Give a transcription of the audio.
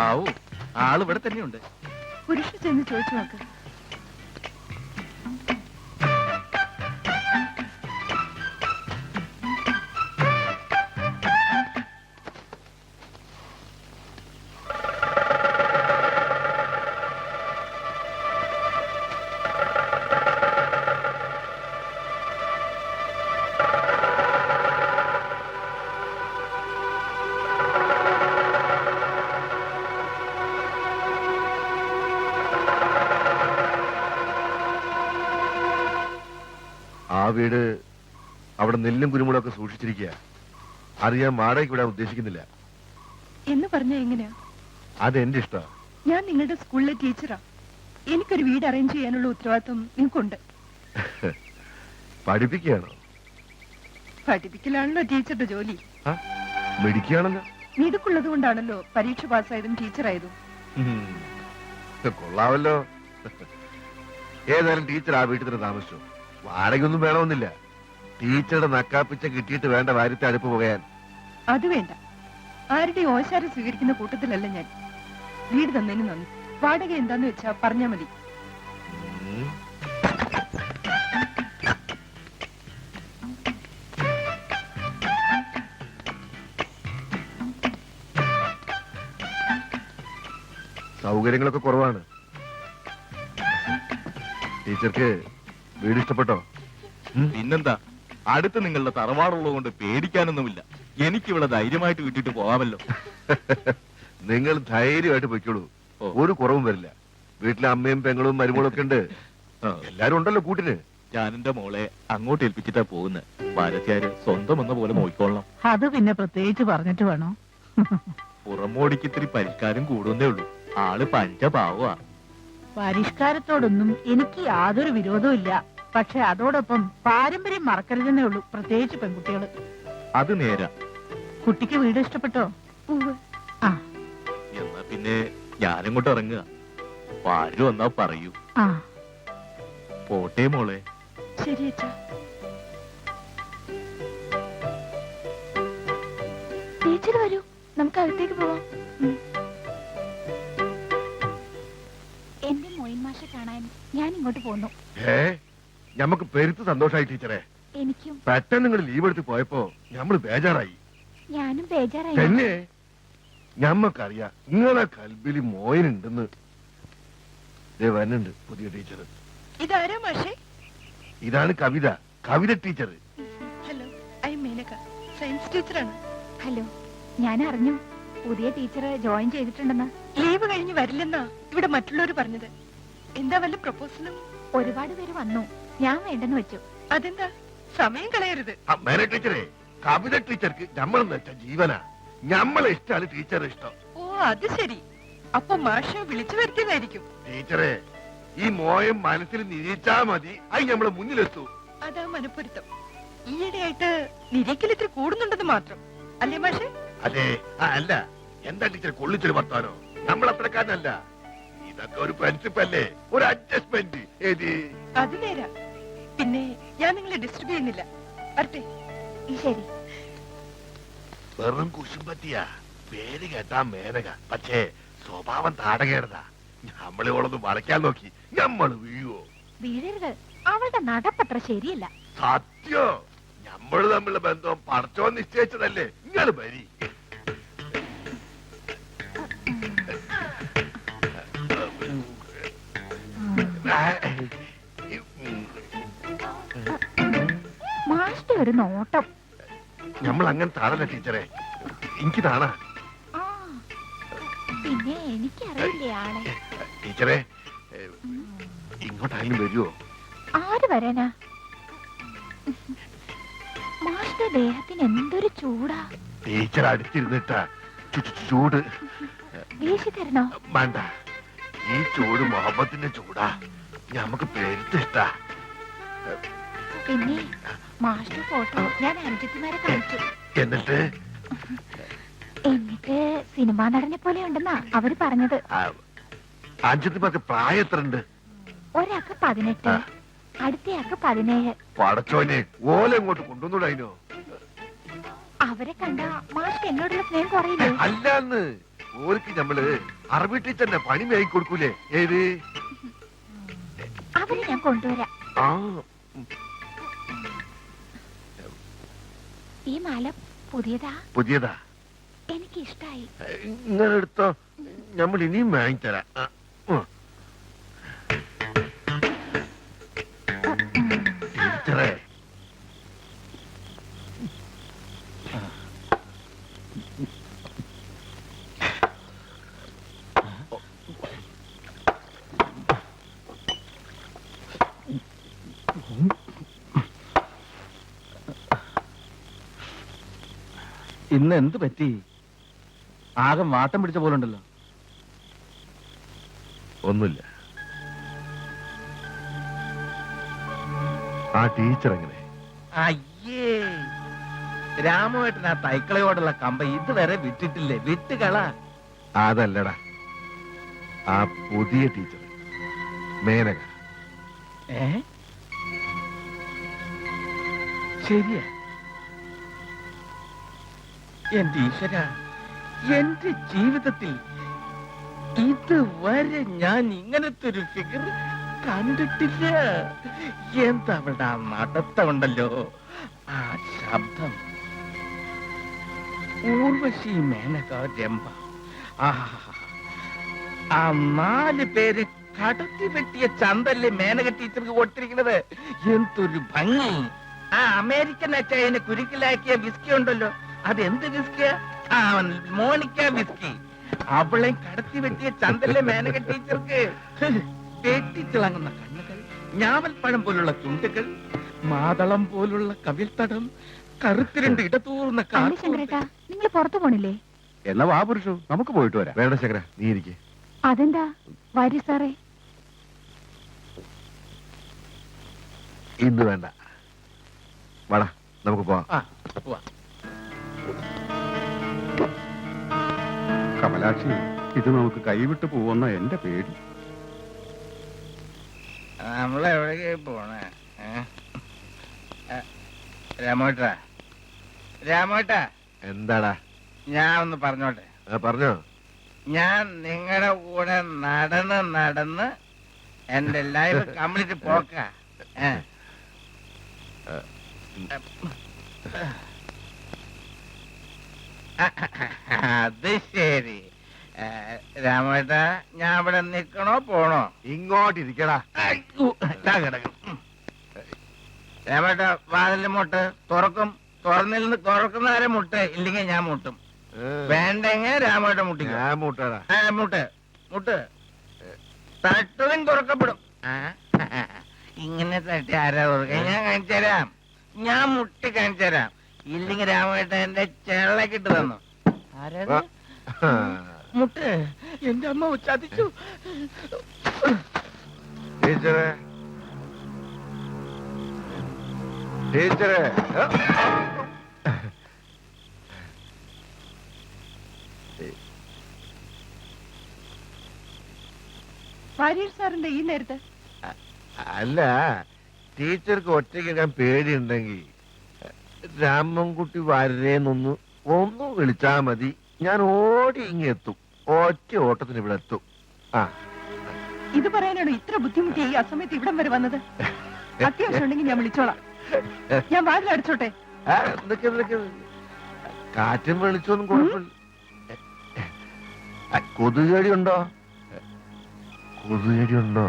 ആവൂ, ആള് ഇവിടെ തന്നെയുണ്ട്. പുരുഷ ചെന്ന് ചോദിച്ചു നോക്ക്. ആ വീട് അവിടെ നെല്ലും കുരുമുളൊക്കെ സൂക്ഷിച്ചിരിക്കുക. അറിയാൻ വാടകയ്ക്ക് വിടാൻ ഉദ്ദേശിക്കുന്നില്ല എന്ന് പറഞ്ഞാ എങ്ങനെയാ? അതെന്റെ ഇഷ്ടമാണ്. ഞാൻ നിങ്ങളുടെ സ്കൂളിലെ ടീച്ചറാ. എനിക്കൊരു വീട് അറേഞ്ച് ചെയ്യാനുള്ള ഉത്തരവാദിത്വം നിങ്ങൾക്കുണ്ട്. പഠിപ്പിക്കുകയാണോ? പഠിപ്പിക്കലാണല്ലോ ടീച്ചറുടെ ജോലി. മിടിക്കുകയാണല്ലോ. മിടുക്കുള്ളത് കൊണ്ടാണല്ലോ പരീക്ഷ പാസ്സായതും ടീച്ചറായതും. കൊള്ളാവല്ലോ. ഏതായാലും ടീച്ചർ ആ വീട്ടിൽ തന്നെ താമസിച്ചു. വാടകയൊന്നും വേണമെന്നില്ല. ടീച്ചറുടെ നക്കാപ്പിച്ച കിട്ടിയിട്ട് വേണ്ട വാര്യത്തെ അടുപ്പ് പോകാൻ. അത് വേണ്ട. ആരുടെയും ഓശാരം സ്വീകരിക്കുന്ന കൂട്ടത്തിലല്ല ഞാൻ. വീട് തന്നതിന് നന്ദി. വാടക എന്താന്ന് വെച്ചാ പറഞ്ഞാ മതി. സൗകര്യങ്ങളൊക്കെ കുറവാണ്. ടീച്ചർക്ക് വീട് ഇഷ്ടപ്പെട്ടോ? പിന്നെന്താ, അടുത്ത് നിങ്ങളുടെ തറവാടുള്ളത് കൊണ്ട് പേടിക്കാനൊന്നുമില്ല. എനിക്കിവിടെ ധൈര്യമായിട്ട് വിട്ടിട്ട് പോകാമല്ലോ. നിങ്ങൾ ധൈര്യമായിട്ട് പൊയ്ക്കോളൂ. ഒരു കുറവും വരില്ല. വീട്ടിലെ അമ്മയും പെങ്ങളും മരുമകളും ഒക്കെ ഉണ്ട്. എല്ലാരും ഉണ്ടല്ലോ കൂട്ടിന്. ഞാൻ എന്റെ മോളെ അങ്ങോട്ട് ഏൽപ്പിച്ചിട്ടാ പോകുന്നത്. ഭാരത്യാര് സ്വന്തം എന്ന പോലെ നോക്കിക്കൊള്ളണം. അത് പിന്നെ പ്രത്യേകിച്ച് പറഞ്ഞിട്ട് വേണോ? പുറമോടിക്ക് ഇത്തിരി പരിഷ്കാരം കൂടുന്നേ ഉള്ളൂ. ആള് പഞ്ചപാവാ. പരിഷ്കാരത്തോടൊന്നും എനിക്ക് യാതൊരു വിരോധവും ഇല്ല. പക്ഷെ അതോടൊപ്പം പാരമ്പര്യം മറക്കരുതെന്നേ ഉള്ളൂ, പ്രത്യേകിച്ച് പെൺകുട്ടികള്. അത് നേരാ. കുട്ടിക്ക് വീട് ഇഷ്ടപ്പെട്ടോ? ആ, എന്നാ പിന്നെ ഞാനിങ്ങോട്ട് ഇറങ്ങുക. ആര് വന്നാ പറയൂ. ആ, പോട്ടെ മോളെ. ശരി അച്ഛാ. ടീച്ചർ വരൂ, നമുക്ക് അകത്തേക്ക് പോവാം. എന്റെ മൊയിൻ മാഷെ കാണാൻ ഞാൻ ഇങ്ങോട്ട് പോന്നു. ഞമ്മക്ക് പെരുത്ത് സന്തോഷായി ടീച്ചറെ. എനിക്കും. പെട്ടെന്ന് നിങ്ങൾ ലീവ് എടുത്ത് പോയപ്പോ ഞമ്മള് ബേജാറായി. ഞാനും ബേജാറായി. തന്നെ ഞമ്മക്കറിയാം നിങ്ങളെ കൽബിലി മോയനുണ്ടെന്ന്. വരുന്നുണ്ട് പുതിയ ടീച്ചർ. ഇതാരാ മാഷേ? ഇതാണ് Kavitha. Kavitha teacher. Hello, I Menaka, science ടീച്ചറാണ്. ഹലോ, ഞാൻ അറിഞ്ഞു പുതിയ ടീച്ചർ ജോയിൻ ചെയ്തിട്ടുണ്ടെന്ന്. ലീവ് കഴിഞ്ഞ് വരില്ലെന്നാ ഇവിടെ മറ്റുള്ളവർ പറഞ്ഞത്. എന്താ വല്ല പ്രപ്പോസലും? ഒരുപാട് പേര് വന്നു, ഞാൻ വേണ്ടെന്ന് വെച്ചു. അതെന്താ? സമയം കളയരുത്. മേന ടീച്ചറെ, കവിത ടീച്ചർക്ക് നമ്മളെന്ന് വെച്ച ജീവനാ. ഞമ്മളെ ഇഷ്ടമാണ് ടീച്ചറെ ഇഷ്ടം. ഓ, അത് ശരി. അപ്പൊ മാഷ വിളിച്ചു വരുത്തിയതായിരിക്കും. ടീച്ചറെ, ഈ മോയം മനസ്സിൽ നിരീച്ചാ മതി, അത് ഞമ്മളെ മുന്നിലെത്തൂ. അതാ മനപ്പൊരുത്തം. ഈയിടെയായിട്ട് നിരക്കിൽ ഇത്ര കൂടുന്നുണ്ടെന്ന് മാത്രം അല്ലേ മാഷെ? അതെ. അല്ല, എന്താ ടീച്ചർ കൊള്ളിച്ചൊരു വർത്താനോ? നമ്മളത്രക്കാരനല്ല. ഇതൊക്കെ ഒരു പ്രിൻസിപ്പല്ലേ, ഒരു അഡ്ജസ്റ്റ്മെന്റ്. അത് നേരാ. പിന്നെ ഞാൻ നിങ്ങളെ ഡിസ്റ്റർബ് ചെയ്യുന്നില്ല. വരട്ടെ. ശരി. വെറും കുശുമ്പത്തിയാ. പേര് കേട്ടാ മേനക, പക്ഷേ സ്വഭാവം താടകേടതാ. നമ്മളോളൊന്ന് വളയ്ക്കാൻ നോക്കി, ഞമ്മള് വീഴുവോ? വീഴരുത്. അവളുടെ നടപ്പത്ര ശരിയല്ല. സത്യോ? ഞമ്മള് തമ്മിലുള്ള ബന്ധം പടച്ചോ നിശ്ചയിച്ചതല്ലേ? നിങ്ങൾ വരി. മാഷിന്റെ ഒരു നോട്ടം. നമ്മൾ അങ്ങനെ താണല്ല ടീച്ചറെ. എനിക്ക് താണാ. പിന്നെ എനിക്കറിയില്ലേ ആളെ. ടീച്ചറെ, ഇങ്ങോട്ടായാലും വരുവോ? ആര് വരാനാ? മാഷിന്റെ ദേഹത്തിന് എന്തൊരു ചൂടാ. ടീച്ചർ അടുത്തിരുന്നിട്ടാ ചൂട്. വീശി തരണോ? വേണ്ട, ഈ ചൂട് മുഹബത്തിന്റെ ചൂടാ. ഞമ്മക്ക് പെരുത്തിഷ്ടാ. പിന്നെ മാഷിന്റെ ഫോട്ടോ ഞാൻ അനുജത്തിമാരെ കാണിച്ചു. എന്നിട്ട് സിനിമാ നടനെ പോലെ ഉണ്ടെന്നാ അവര് പറഞ്ഞത്. അഞ്ചത്തിമാർക്ക് പ്രായം എത്ര ഉണ്ട്? ഒരാൾക്ക് 18, അടുത്തയാൾക്ക് 17. പടച്ചോനെ, ഓല ഇങ്ങോട്ട് കൊണ്ടുവന്നൂടായിനോ? അവരെ കണ്ട മാഷ്ക്ക് എന്നോടുള്ള സ്നേഹം കുറയില്ലേ? അല്ലാന്ന് ഓർക്ക് നമ്മള് അറബി ടീച്ചറിന്റെ പണി മേയി കൊടുക്കൂലേ? ഏത്? അവരെ ഞാൻ കൊണ്ടുവരാം. ആ ഈ മാല പുതിയതാ. പുതിയതാ? എനിക്ക് ഇഷ്ടായി. ഇങ്ങനെ എടുത്തോ, നമ്മൾ ഇനിയും വാങ്ങിത്തരാം. ടീച്ചറെ, ഇന്ന് എന്ത് പറ്റി? ആകെ വാട്ടം പിടിച്ച പോലുണ്ടല്ലോ. ഒന്നുമില്ല. ആ ടീച്ചർ എങ്ങനെ? അയ്യേ, രാമേട്ടൻ ആ തൈക്കളയോടുള്ള കമ്പ ഇതുവരെ വിട്ടിട്ടില്ലേ? വിട്ടുകള. അതല്ലടാ, ആ പുതിയ ടീച്ചർ മേനക. ശരിയാ. എന്റെ ഈശ്വര, എന്റെ ജീവിതത്തിൽ ഇതുവരെ ഞാൻ ഇങ്ങനത്തെ ഒരു ഫിഗർ കണ്ടിട്ടില്ല. എന്താ അവളുടെ ആ നടത്തമുണ്ടല്ലോ, ആ ശബ്ദം. ഊർവശി, മേനക, രംഭ. ആ 4 പേര് കടത്തി വെട്ടിയ ചന്തല്ലേ മേനക ടീച്ചർക്ക് കൊടുത്തിരിക്കുന്നത്. എന്തൊരു ഭംഗി! ആ അമേരിക്കൻ അച്ചായനെ കുരുക്കിലാക്കിയ വിസ്കി ഉണ്ടല്ലോ, അതെന്ത് വിസ്കിയാ? ആ മോണിക്ക വിസ്കി. അവളെ കടത്തി വെട്ടിയ ചന്തല്ലേ മേനക ടീച്ചർക്ക്. വെട്ടിത്തിളങ്ങുന്ന കണ്ണുകൾ, ഞാവൽപ്പഴം പോലുള്ള ചുണ്ടുകൾ, മാതളം പോലുള്ള കവിൾത്തടം, കറുത്തിരണ്ട് ഇടതൂർന്ന അല്ല ശങ്കരേട്ടാ, നിങ്ങൾ പുറത്തു പോണില്ലേ? എന്നാ വാ പുരുഷു, നമുക്ക് പോയിട്ട് വരാം. വേണ്ട ശങ്കര, നീ ഇരിക്കെ. അതെന്താ? വരി സാറേ. ഇന്ന് വേണ്ട, വാടാ നമുക്ക് പോവാം. കമലാക്ഷി, ഇത് നമുക്ക് കൈവിട്ട് പോവുന്ന എന്റെ പേടി. നമ്മളെവിടേക്ക് പോണേ? രാമോട്ടാ, രാമോട്ടാ, എന്താടാ? ഞാൻ ഒന്ന് പറഞ്ഞോട്ടെ. പറഞ്ഞോ. ഞാൻ നിങ്ങളുടെ കൂടെ നടന്ന് നടന്ന് എന്റെ ലൈഫ് കംപ്ലീറ്റ് പോക്ക. അത് ശരി. രാമേട്ട, ഞാൻ ഇവിടെ നിക്കണോ പോണോ? ഇങ്ങോട്ടിരിക്കടാ. കിടക്കും. രാമേട്ട, വാതിലിന്റെ മുട്ട് തുറക്കും. തുറക്കുന്നവരെ മുട്ട്, ഇല്ലെങ്കിൽ ഞാൻ മുട്ടും. വേണ്ടെങ്കിൽ രാമേട്ട മുട്ടിക്കും. ഞാൻ മൂട്ടാടാ. മുട്ട് മുട്ട് തട്ടതും തുറക്കപ്പെടും. ഇങ്ങനെ തട്ടി ആരാ തുറക്ക? ഞാൻ കാണിച്ചു തരാം. ഞാൻ മുട്ടി കാണിച്ചു തരാം. ഇല്ലെങ്കിൽ രാമേട്ട എന്റെ ചെള്ളക്കിട്ട് തന്നു. ആരാ മുട്ട്? എന്റെ അമ്മ ചതിച്ചു. ടീച്ചറെ, ടീച്ചറെ. വാര്യർ സാറിന്റെ ഈ നേരത്ത്? അല്ല, ടീച്ചർക്ക് ഒറ്റയ്ക്കാൻ പേടിയുണ്ടെങ്കിൽ രാമൻകുട്ടി വരേന്നൊന്ന് വിളിച്ചാ മതി. ഞാൻ ഓടി ഇങ്ങെത്തും. ഒറ്റ ഓട്ടത്തിന് ഇവിടെ എത്തും. ആ, ഇത് പറയാനാണോ ഇത്ര ബുദ്ധിമുട്ടി ഈ അസമയത്ത് ഇവിടം വരെ വന്നത്? അത്യാവശ്യം ഉണ്ടെങ്കിൽ ഞാൻ വിളിച്ചോളാം. ഞാൻ വാതിൽ അടിച്ചോട്ടെ? കാറ്റും വെളിച്ചൊന്നും കുഴപ്പമില്ല. കൊതുകടി ഉണ്ടോ? കൊതുകടി ഉണ്ടോ?